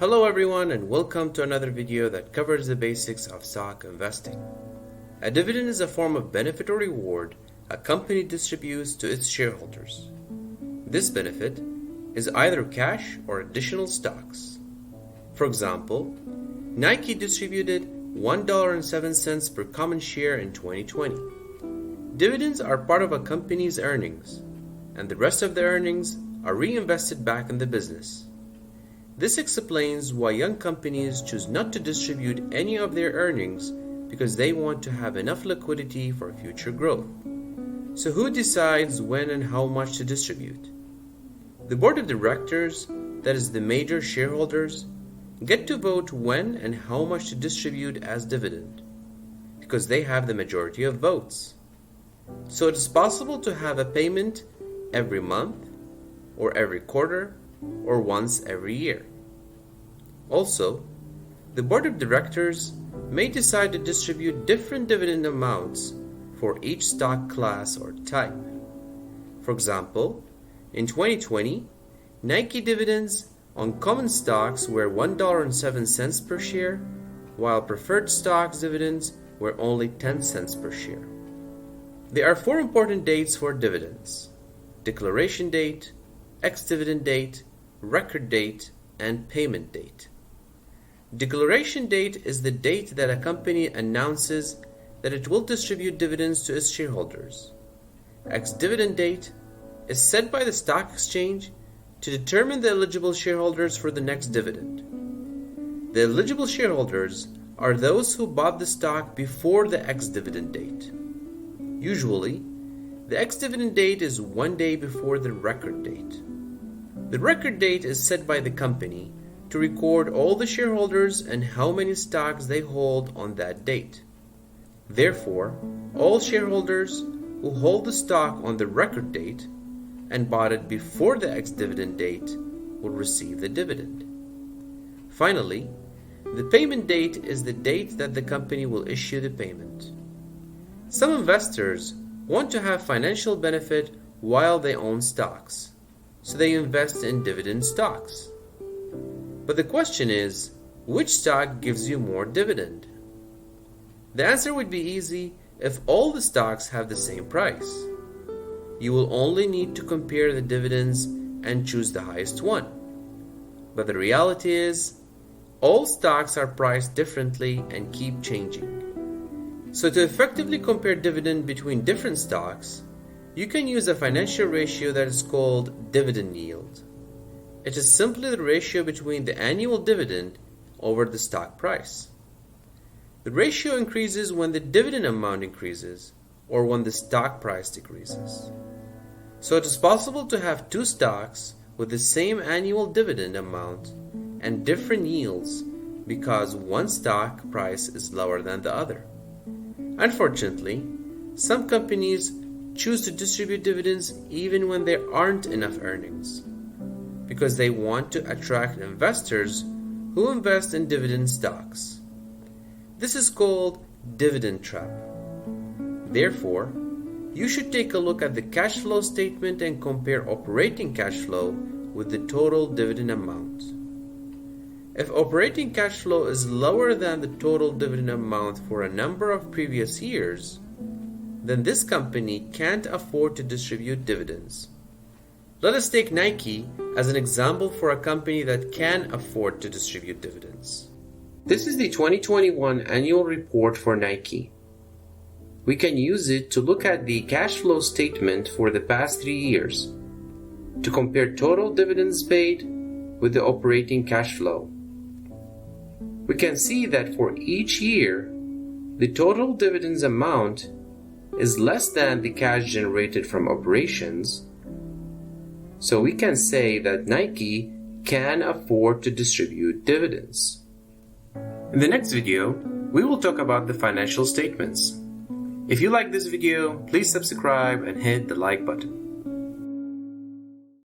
Hello everyone and welcome to another video that covers the basics of stock investing. A dividend is a form of benefit or reward a company distributes to its shareholders. This benefit is either cash or additional stocks. For example, Nike distributed $1.07 per common share in 2020. Dividends are part of a company's earnings, and the rest of the earnings are reinvested back in the business. This explains why young companies choose not to distribute any of their earnings because they want to have enough liquidity for future growth. So who decides when and how much to distribute? The board of directors, that is the major shareholders, get to vote when and how much to distribute as dividend because they have the majority of votes. So it is possible to have a payment every month or every quarter or once every year. Also, the board of directors may decide to distribute different dividend amounts for each stock class or type. For example, in 2020, Nike dividends on common stocks were $1.07 per share, while preferred stocks dividends were only 10 cents per share. There are 4 important dates for dividends: declaration date, ex-dividend date, record date, and payment date. Declaration date is the date that a company announces that it will distribute dividends to its shareholders. Ex-dividend date is set by the stock exchange to determine the eligible shareholders for the next dividend. The eligible shareholders are those who bought the stock before the ex-dividend date. Usually, the ex-dividend date is 1 day before the record date. The record date is set by the company to record all the shareholders and how many stocks they hold on that date. Therefore, all shareholders who hold the stock on the record date and bought it before the ex-dividend date will receive the dividend. Finally, the payment date is the date that the company will issue the payment. Some investors want to have financial benefit while they own stocks, so they invest in dividend stocks. But the question is, which stock gives you more dividend? The answer would be easy if all the stocks have the same price. You will only need to compare the dividends and choose the highest one. But the reality is, all stocks are priced differently and keep changing. So to effectively compare dividend between different stocks, you can use a financial ratio that is called dividend yield. It is simply the ratio between the annual dividend over the stock price. The ratio increases when the dividend amount increases or when the stock price decreases. So it is possible to have 2 stocks with the same annual dividend amount and different yields because one stock price is lower than the other. Unfortunately, some companies choose to distribute dividends even when there aren't enough earnings because they want to attract investors who invest in dividend stocks. This is called dividend trap. Therefore, you should take a look at the cash flow statement and compare operating cash flow with the total dividend amount. If operating cash flow is lower than the total dividend amount for a number of previous years, then this company can't afford to distribute dividends. Let us take Nike as an example for a company that can afford to distribute dividends. This is the 2021 annual report for Nike. We can use it to look at the cash flow statement for the past 3 years to compare total dividends paid with the operating cash flow. We can see that for each year, the total dividends amount is less than the cash generated from operations. So we can say that Nike can afford to distribute dividends. In the next video, we will talk about the financial statements. If you like this video, please subscribe and hit the like button.